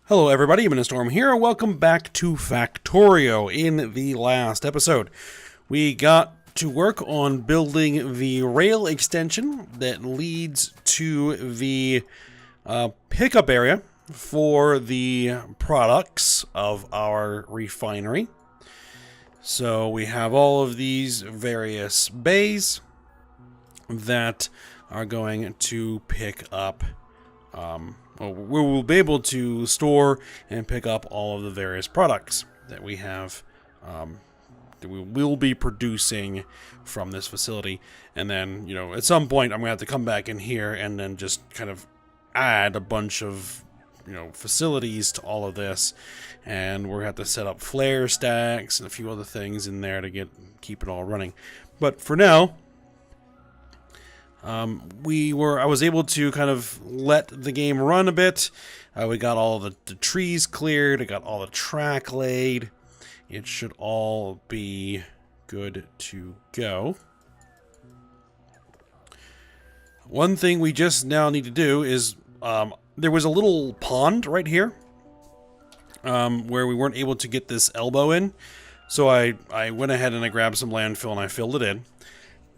Hello everybody, Storm here. Welcome back to Factorio. In the last episode, we got to work on building the rail extension that leads to the pickup area for the products of our refinery. So we have all of these various bays that are going to pick up we will be able to store and pick up all of the various products that we have that we will be producing from this facility. And then, at some point I'm going to have to come back in here and then just kind of add a bunch of, facilities to all of this. And we're going to have to set up flare stacks and a few other things in there to keep it all running. But for now, I was able to kind of let the game run a bit. We got all the trees cleared. I got all the track laid. It should all be good to go. One thing we just now need to do is, there was a little pond right here, where we weren't able to get this elbow in. So I went ahead and I grabbed some landfill and I filled it in.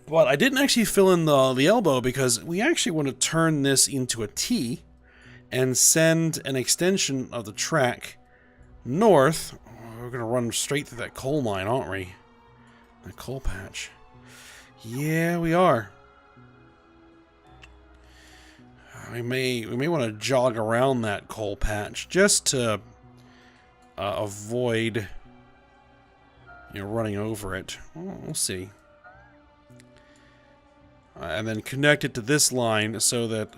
But I didn't actually fill in the elbow because we actually want to turn this into a T and send an extension of the track north. We're going to run straight through that coal mine, aren't we? The coal patch. Yeah, we are. We may want to jog around that coal patch just to avoid running over it. We'll see. And then connect it to this line so that,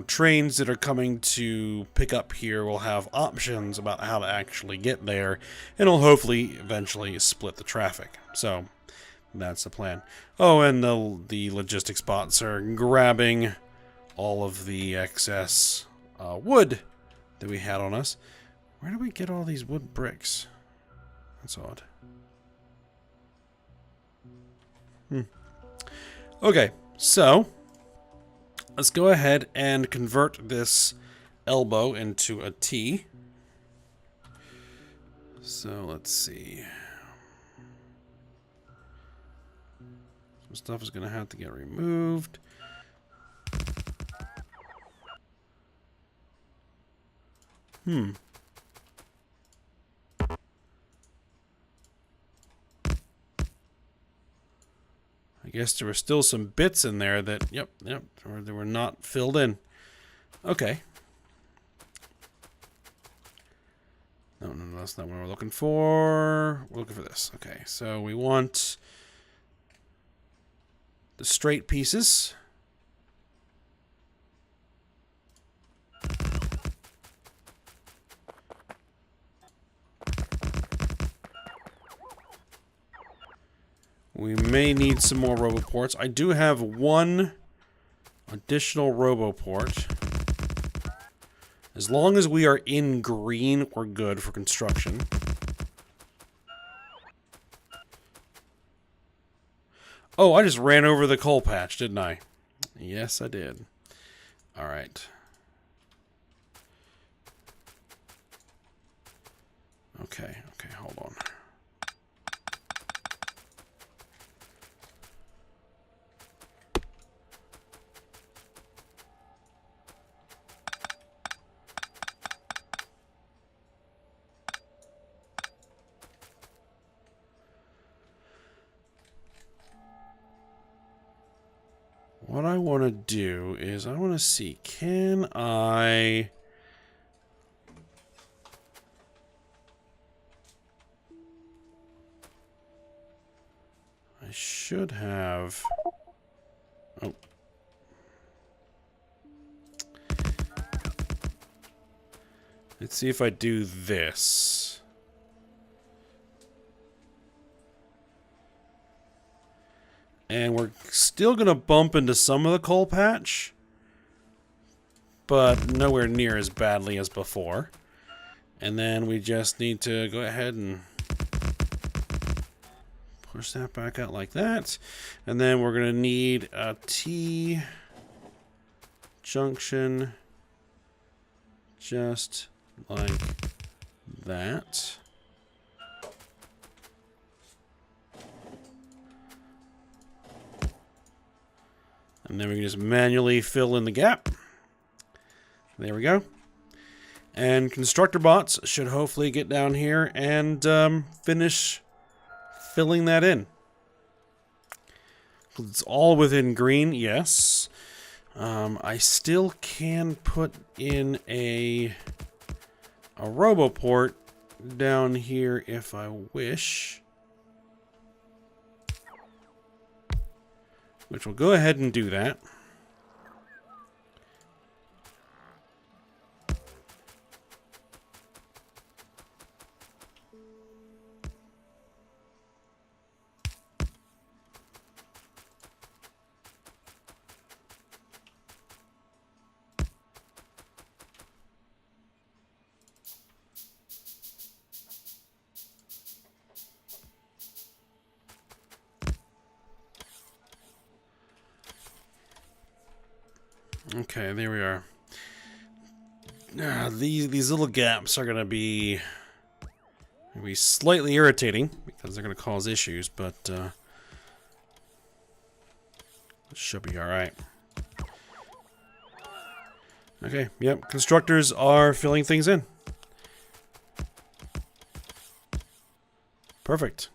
trains that are coming to pick up here will have options about how to actually get there, and it'll hopefully eventually split the traffic. So, that's the plan. Oh, and the logistics bots are grabbing all of the excess wood that we had on us. Where do we get all these wood bricks? That's odd. Okay, so let's go ahead and convert this elbow into a T. So let's see. Some stuff is going to have to get removed. I guess there were still some bits in there that, they were not filled in. Okay. No, that's not what we're looking for. We're looking for this. Okay, so we want the straight pieces. We may need some more roboports. I do have one additional roboport. As long as we are in green, we're good for construction. Oh, I just ran over the coal patch, didn't I? Yes, I did. All right. Okay, hold on. What I want to do is I want to see, can I should have, oh. Let's see if I do this. And we're still going to bump into some of the coal patch, but nowhere near as badly as before. And then we just need to go ahead and push that back out like that. And then we're going to need a T junction just like that. And then we can just manually fill in the gap. There we go. And constructor bots should hopefully get down here and finish filling that in. It's all within green, yes. I still can put in a roboport down here if I wish. Which will go ahead and do that. Okay, there we are. These little gaps are gonna be slightly irritating because they're gonna cause issues, but it should be all right. Okay, yep. Constructors are filling things in. Perfect.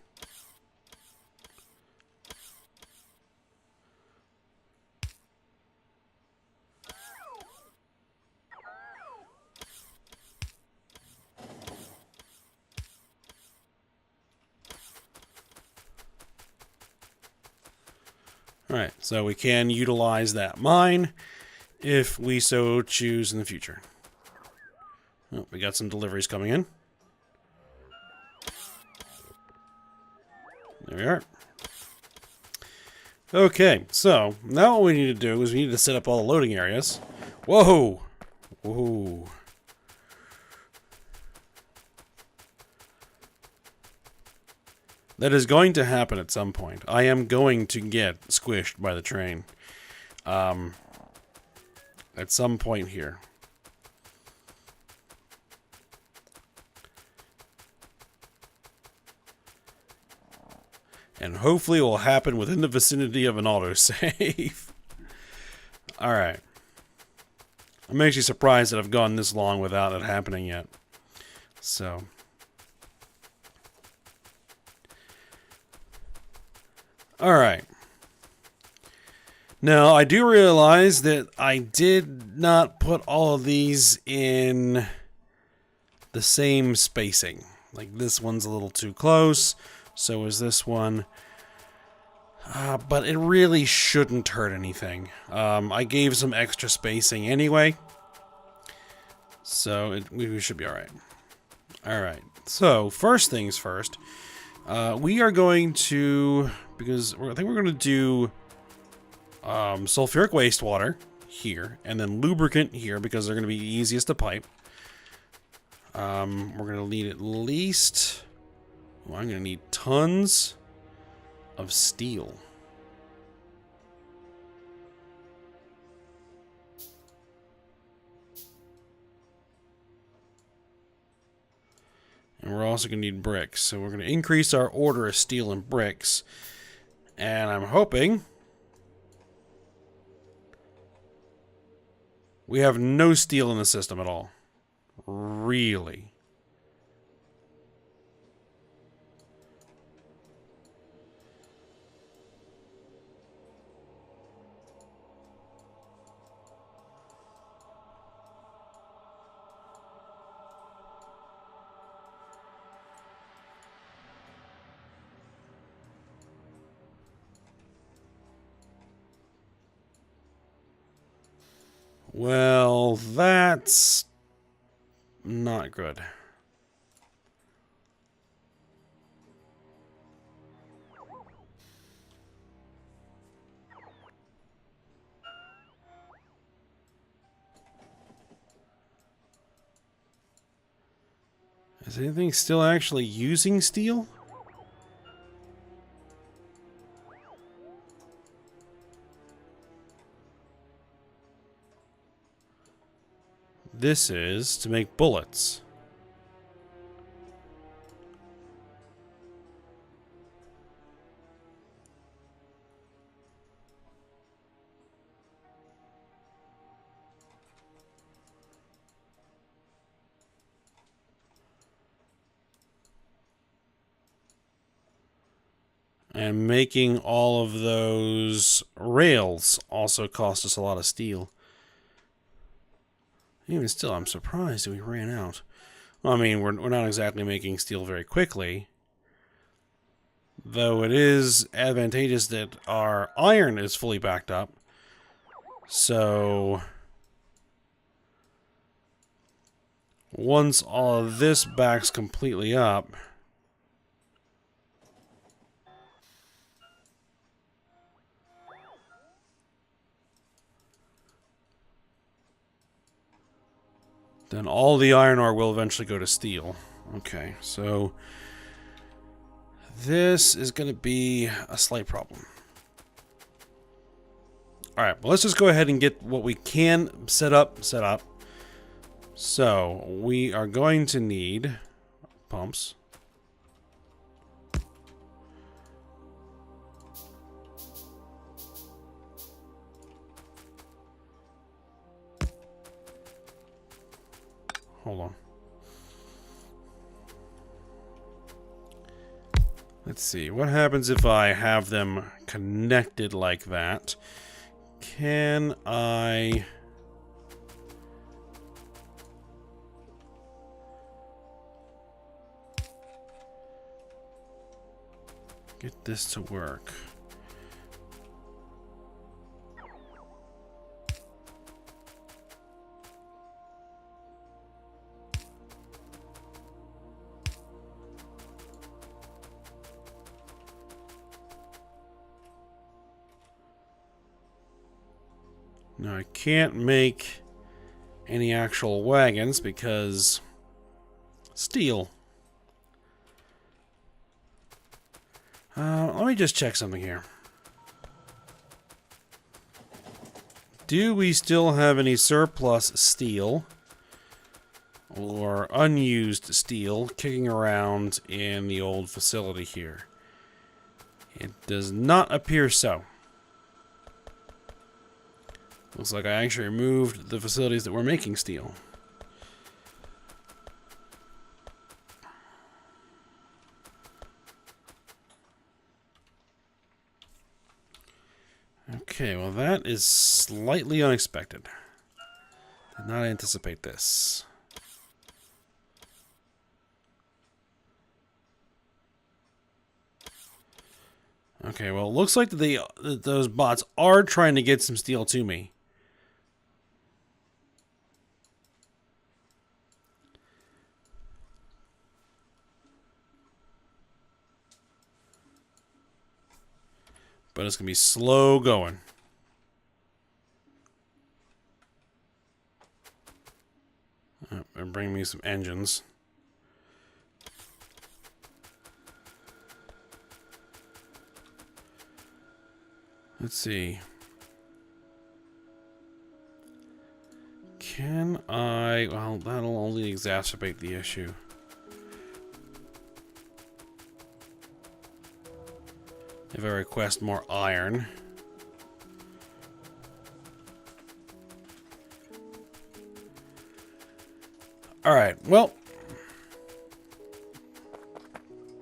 Alright, so we can utilize that mine if we so choose in the future. Oh, we got some deliveries coming in. There we are. Okay, so now what we need to do is we need to set up all the loading areas. Whoa! Whoa. That is going to happen at some point. I am going to get squished by the train. At some point here. And hopefully it will happen within the vicinity of an autosave. Alright. I'm actually surprised that I've gone this long without it happening yet. So... Alright. Now, I do realize that I did not put all of these in the same spacing. Like, this one's a little too close, so is this one. But it really shouldn't hurt anything. I gave some extra spacing anyway, so we should be alright. Alright, so first things first. We are going to... Because I think we're going to do sulfuric wastewater here, and then lubricant here, because they're going to be easiest to pipe. We're going to need at least... Well, I'm going to need tons of steel. And we're also going to need bricks. So we're going to increase our order of steel and bricks. And I'm hoping we have no steel in the system at all. Really. Well, that's not good. Is anything still actually using steel? this is to make bullets. And making all of those rails also cost us a lot of steel. Even still, I'm surprised that we ran out. Well, I mean, we're not exactly making steel very quickly. Though it is advantageous that our iron is fully backed up. So once all of this backs completely up, then all the iron ore will eventually go to steel. Okay, so this is going to be a slight problem. Alright, well, let's just go ahead and get what we can set up. So, we are going to need pumps. Hold on. Let's see. What happens if I have them connected like that? Can I... get this to work? Now I can't make any actual wagons because steel. Let me just check something here. Do we still have any surplus steel or unused steel kicking around in the old facility here? It does not appear so. Looks like I actually removed the facilities that were making steel. Okay, well that is slightly unexpected. Did not anticipate this. Okay, well it looks like that those bots are trying to get some steel to me. But it's going to be slow going. And bring me some engines. Let's see. Can I... well, that'll only exacerbate the issue. If I request more iron. Alright, well.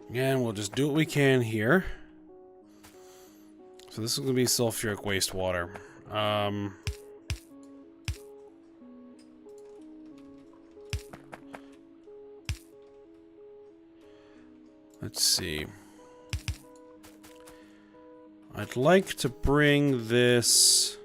Again, we'll just do what we can here. So this is going to be sulfuric wastewater. Let's see. I'd like to bring this...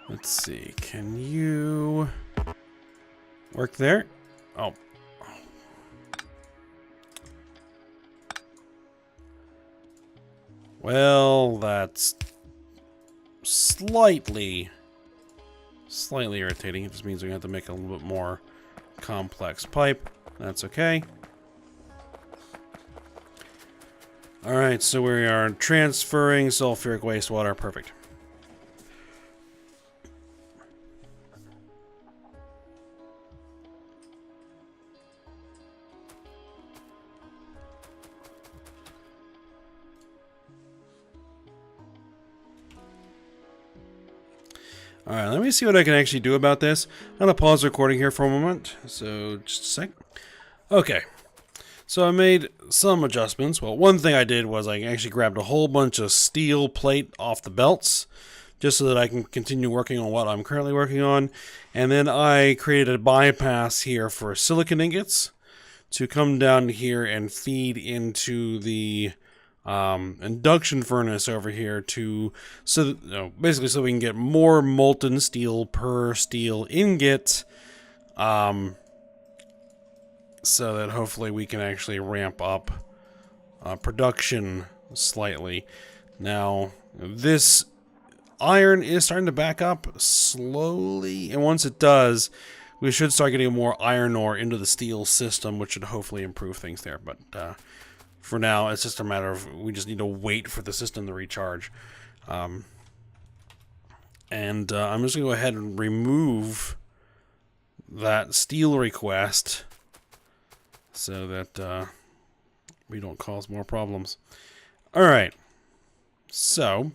let's see, can you work there? Oh. Well, that's slightly irritating. It just means we have to make a little bit more complex pipe. That's okay. Alright, so we are transferring sulfuric wastewater. Perfect. Alright, let me see what I can actually do about this. I'm going to pause recording here for a moment. So, just a sec. Okay. So I made some adjustments. Well, one thing I did was I actually grabbed a whole bunch of steel plate off the belts, just so that I can continue working on what I'm currently working on. And then I created a bypass here for silicon ingots to come down here and feed into the induction furnace over here basically so we can get more molten steel per steel ingot, so that hopefully we can actually ramp up production slightly. Now, this iron is starting to back up slowly, and once it does, we should start getting more iron ore into the steel system, which should hopefully improve things there. But for now, it's just a matter of we just need to wait for the system to recharge. I'm just going to go ahead and remove that steel request so that we don't cause more problems. Alright, so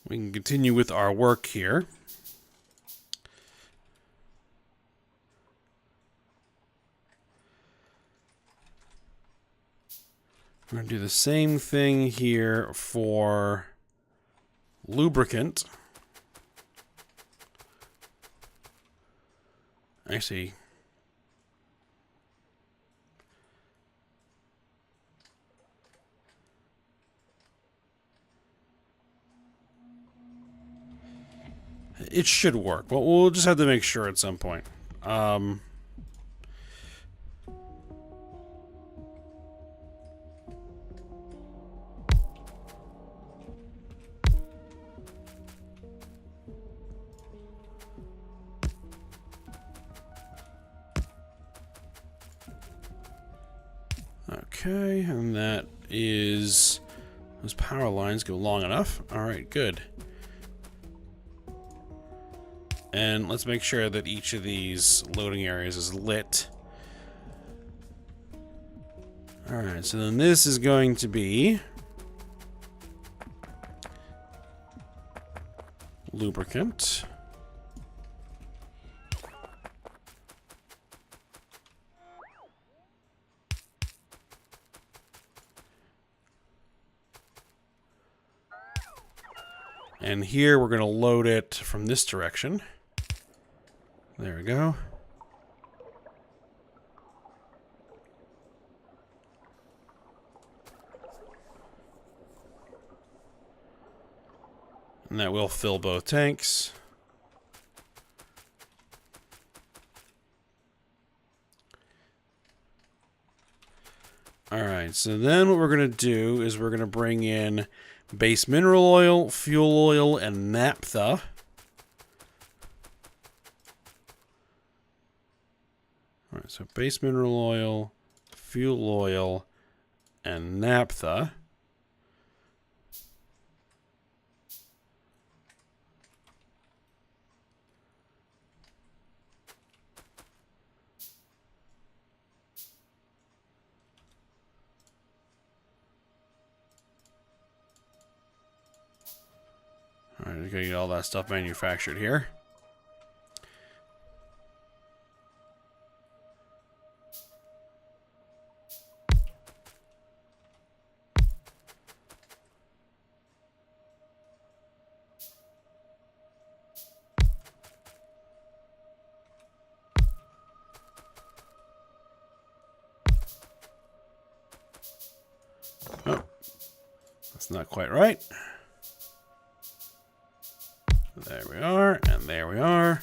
we can continue with our work here. We're going to do the same thing here for lubricant. Actually, it should work, but we'll just have to make sure at some point. Okay, and that is... those power lines go long enough. Alright, good. And let's make sure that each of these loading areas is lit. Alright, so then this is going to be lubricant. And here we're going to load it from this direction. There we go. And that will fill both tanks. Alright, so then what we're going to do is we're going to bring in base mineral oil, fuel oil, and naphtha. Alright, so base mineral oil, fuel oil, and naphtha. Alright, we're gonna get all that stuff manufactured here. Oh, that's not quite right. There we are, and there we are.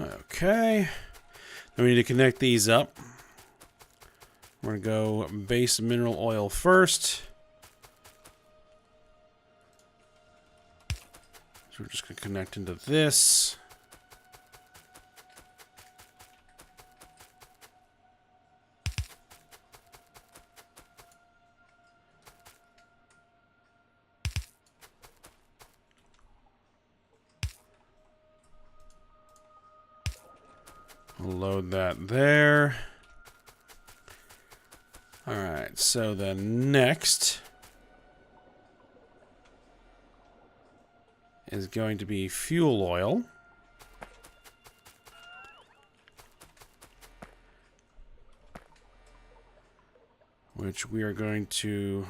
Okay. Then we need to connect these up. We're going to go base mineral oil first. So we're just going to connect into this. Load that there. Alright, so then next is going to be fuel oil. Which we are going to...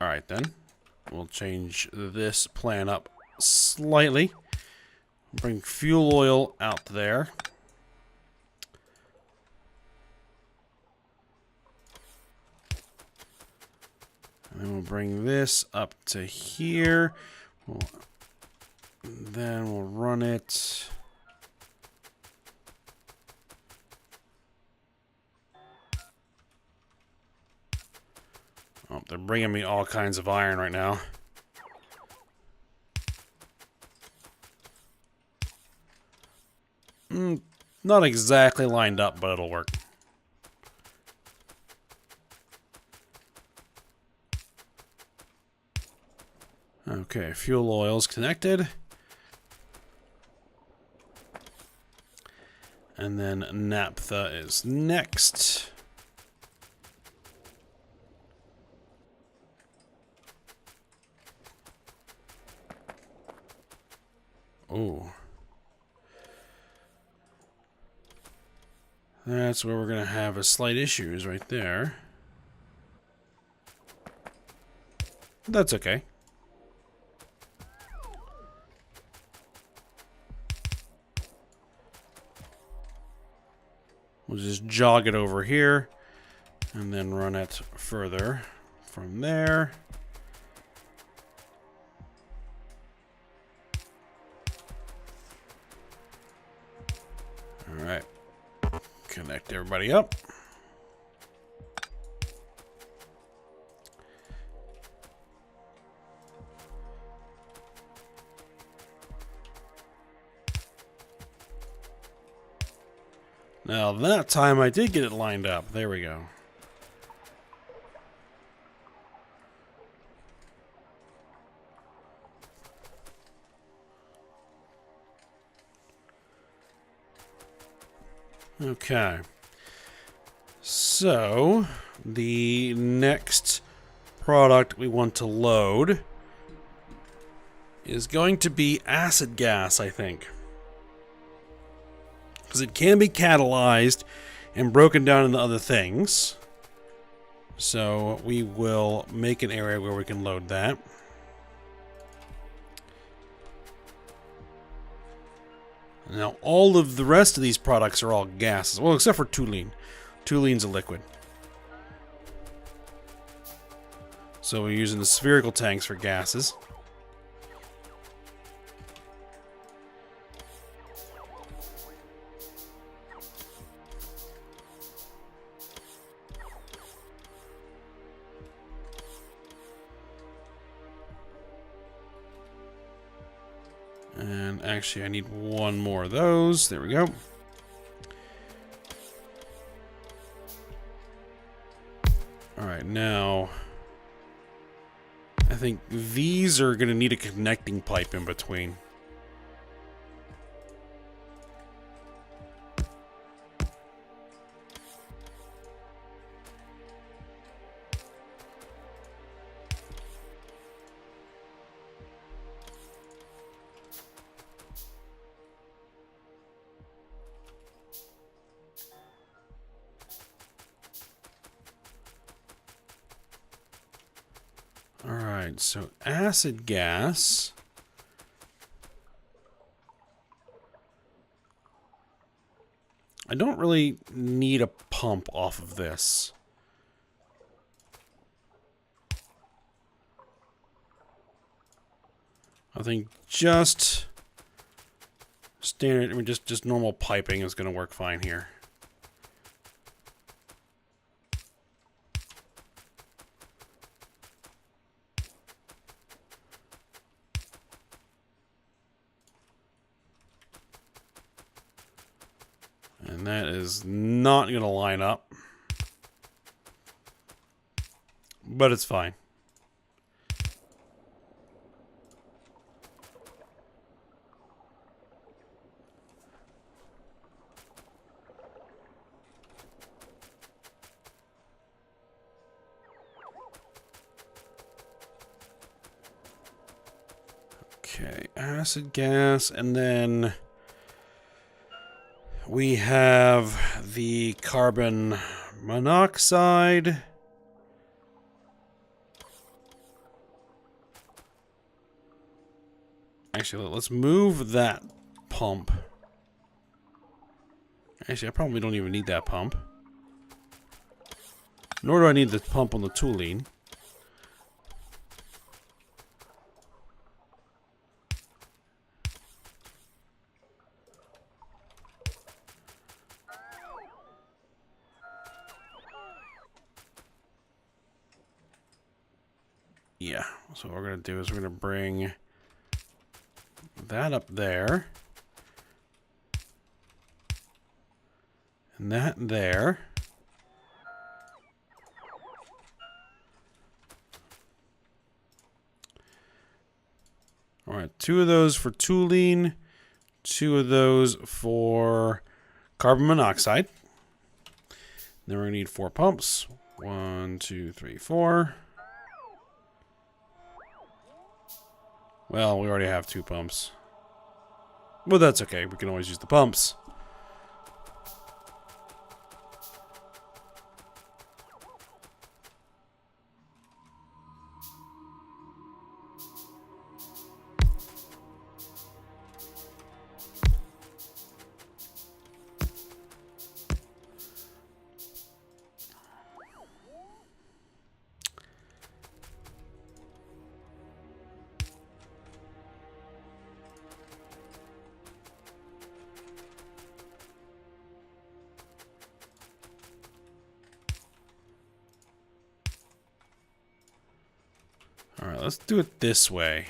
Alright then. We'll change this plan up slightly. Bring fuel oil out there. And then we'll bring this up to here. Then we'll run it. Oh, they're bringing me all kinds of iron right now. Not exactly lined up, but it'll work. Okay, fuel oil's connected. And then naphtha is next. Oh. That's where we're going to have a slight issues right there. That's okay. We'll just jog it over here and then run it further from there. All right. Connect everybody up. Now that time I did get it lined up. There we go. Okay. So, the next product we want to load is going to be acid gas, I think. Because it can be catalyzed and broken down into other things. So we will make an area where we can load that. Now all of the rest of these products are all gases. Well, except for toluene. Toluene's a liquid. So we're using the spherical tanks for gases. And actually, I need one more of those. There we go. Alright, now I think these are going to need a connecting pipe in between. Alright, so acid gas. I don't really need a pump off of this. I think just standard, I mean, just normal piping is going to work fine here. And that is not going to line up. But it's fine. Okay, acid gas, and then we have the carbon monoxide. Actually, let's move that pump. Actually, I probably don't even need that pump. Nor do I need the pump on the tooling. Yeah, so what we're going to do is we're going to bring that up there. And that there. All right, 2 of those for tooling, 2 of those for carbon monoxide. Then we're going to need 4 pumps. 1, 2, 3, 4. Well, we already have 2 pumps. Well, that's okay. We can always use the pumps. All right, let's do it this way.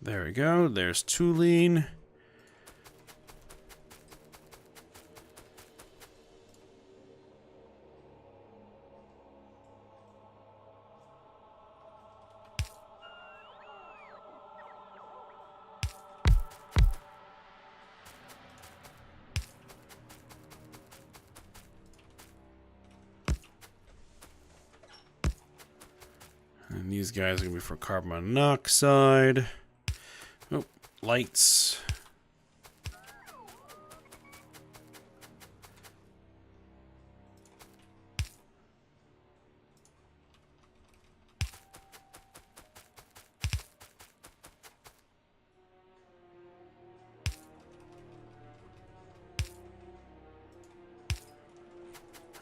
There we go. There's tooling. And these guys are going to be for carbon monoxide. Oh, lights.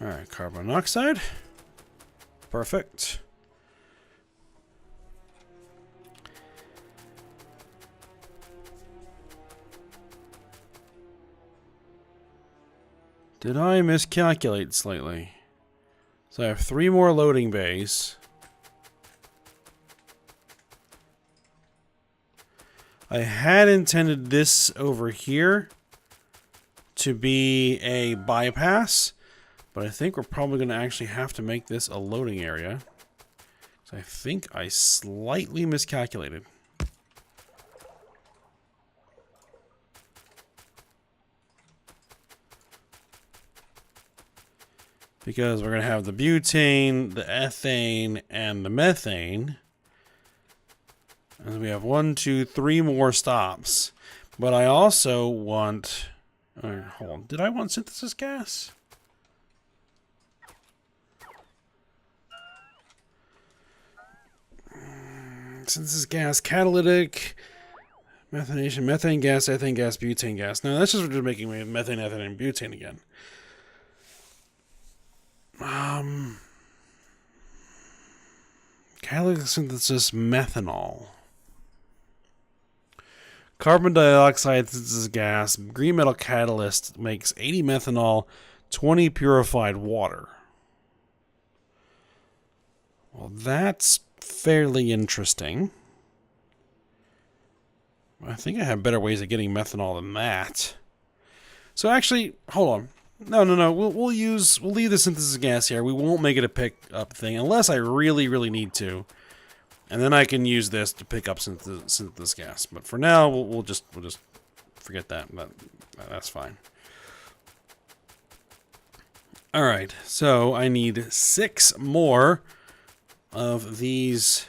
All right, carbon monoxide. Perfect. Did I miscalculate slightly? So I have 3 more loading bays. I had intended this over here to be a bypass, but I think we're probably going to actually have to make this a loading area. So I think I slightly miscalculated. Because we're going to have the butane, the ethane, and the methane. And we have 1, 2, 3 more stops. But I also want... hold on. Did I want synthesis gas? Synthesis gas, catalytic, Methanation, methane gas, ethane gas, butane gas. No, that's just making methane, ethane, and butane again. Catalytic synthesis methanol. Carbon dioxide synthesis gas. Green metal catalyst makes 80 methanol, 20 purified water. Well, that's fairly interesting. I think I have better ways of getting methanol than that. So actually, hold on. No. We'll leave the synthesis gas here. We won't make it a pick up thing unless I really need to, and then I can use this to pick up synthesis gas. But for now, we'll just forget that. That's fine. All right. So I need 6 more of these.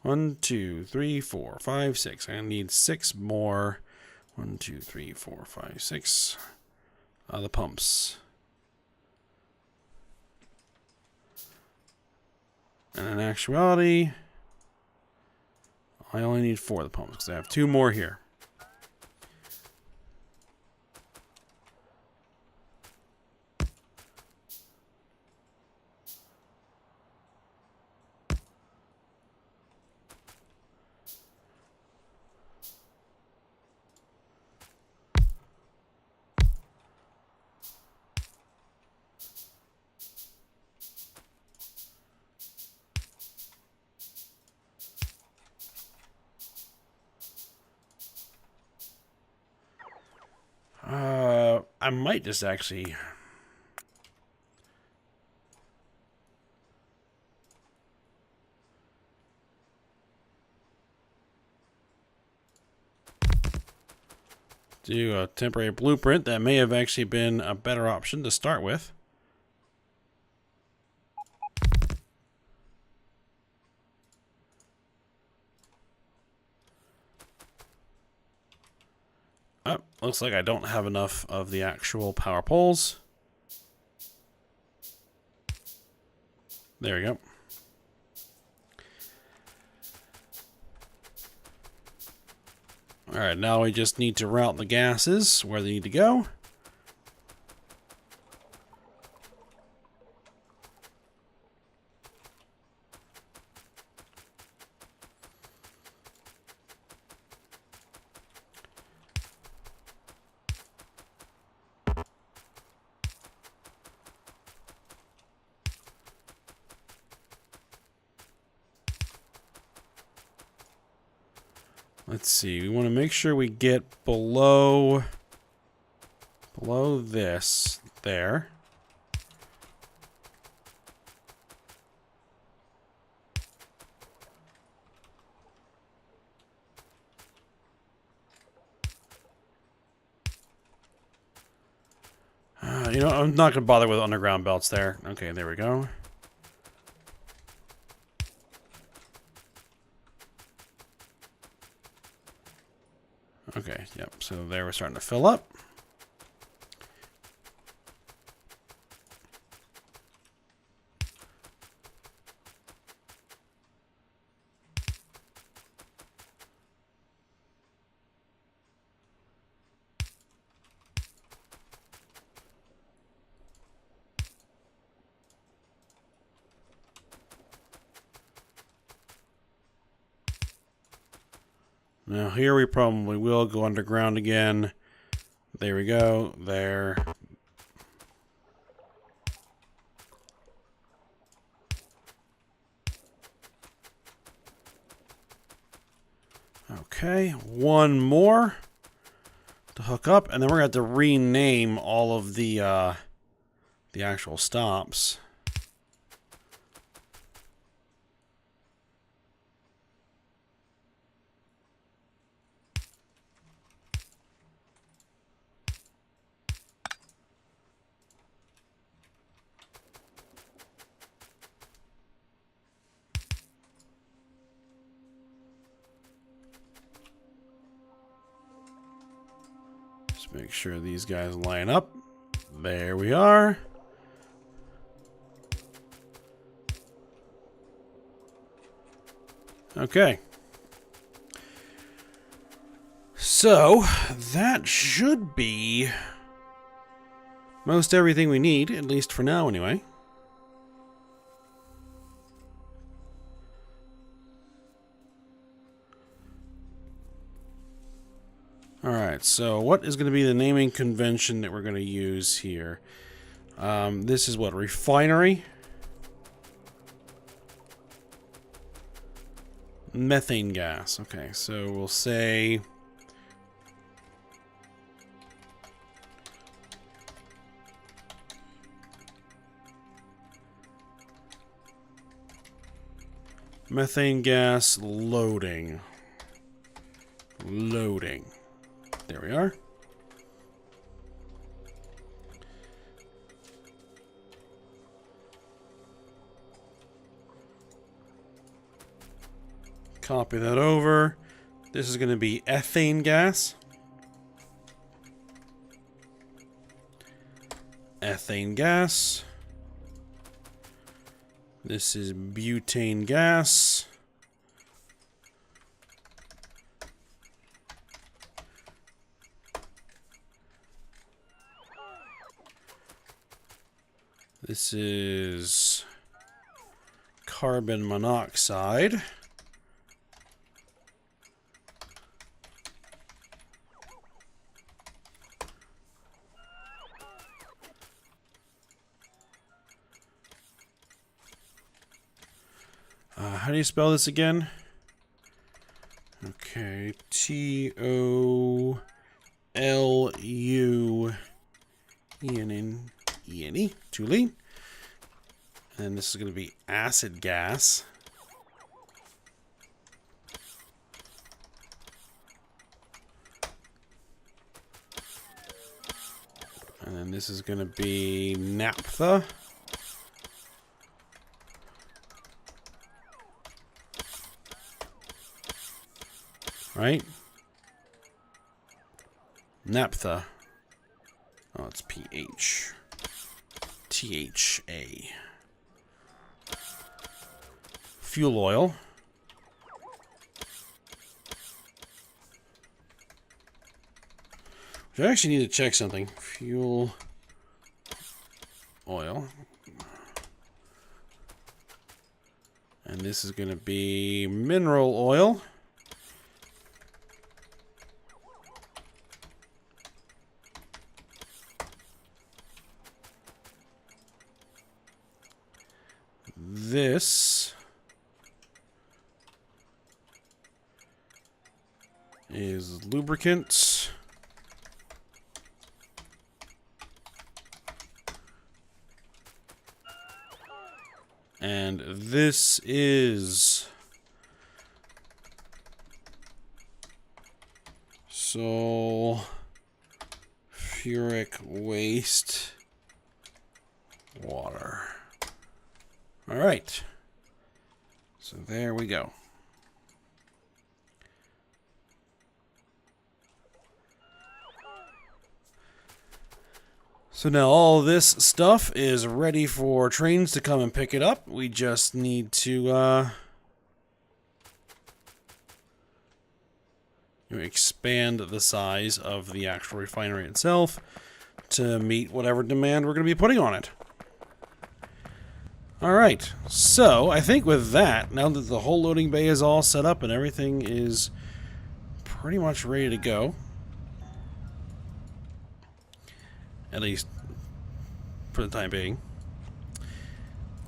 1, 2, 3, 4, 5, 6. I need 6 more. 1, 2, 3, 4, 5, 6. The pumps. And in actuality, I only need 4 of the pumps because I have 2 more here. I might just actually do a temporary blueprint. That may have actually been a better option to start with. Oh, looks like I don't have enough of the actual power poles. There we go. Alright, now we just need to route the gases where they need to go. Let's see, we want to make sure we get below this there. You know, I'm not going to bother with underground belts there. Okay, there we go. Okay, yep, so there we're starting to fill up. Now here we probably will go underground again. There we go. There. Okay, one more to hook up, and then we're going to have to rename all of the actual stops. Make sure these guys line up. There we are. Okay. So, that should be most everything we need, at least for now anyway. Alright, so what is going to be the naming convention that we're going to use here? This is what? Refinery? Methane gas. Okay, so we'll say... methane gas loading. Loading. There we are. Copy that over. This is going to be ethane gas. Ethane gas. This is butane gas. This is carbon monoxide. How do you spell this again? Okay, T-O-L-U-E-N-E, toluene. And this is going to be acid gas. And then this is going to be naphtha. Right? Naphtha. Oh, it's pH. THA. Fuel oil. I actually need to check something. Fuel oil. And this is going to be mineral oil. This is lubricant. And this is sulfuric waste water. All right. So there we go. So now all this stuff is ready for trains to come and pick it up. We just need to expand the size of the actual refinery itself to meet whatever demand we're going to be putting on it. Alright, so I think with that, now that the whole loading bay is all set up and everything is pretty much ready to go, at least for the time being,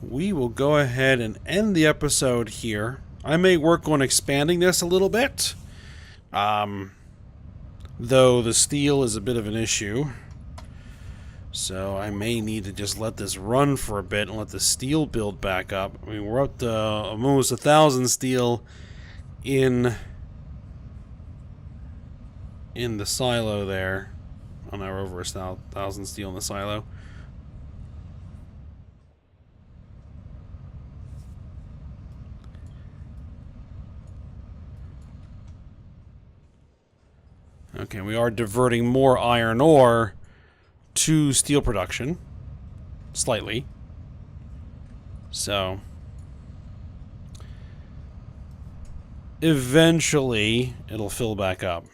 we will go ahead and end the episode here. I may work on expanding this a little bit, though the steel is a bit of an issue. So I may need to just let this run for a bit and let the steel build back up. I mean, we're up to almost 1,000 steel in the silo there. Oh no, we're over 1,000 steel in the silo. Okay, we are diverting more iron ore to steel production, slightly. So eventually it'll fill back up.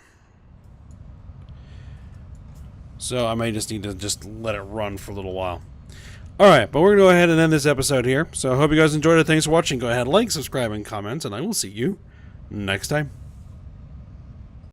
So I may just need to just let it run for a little while. Alright, but we're going to go ahead and end this episode here. So I hope you guys enjoyed it. Thanks for watching. Go ahead, like, subscribe, and comment, and I will see you next time.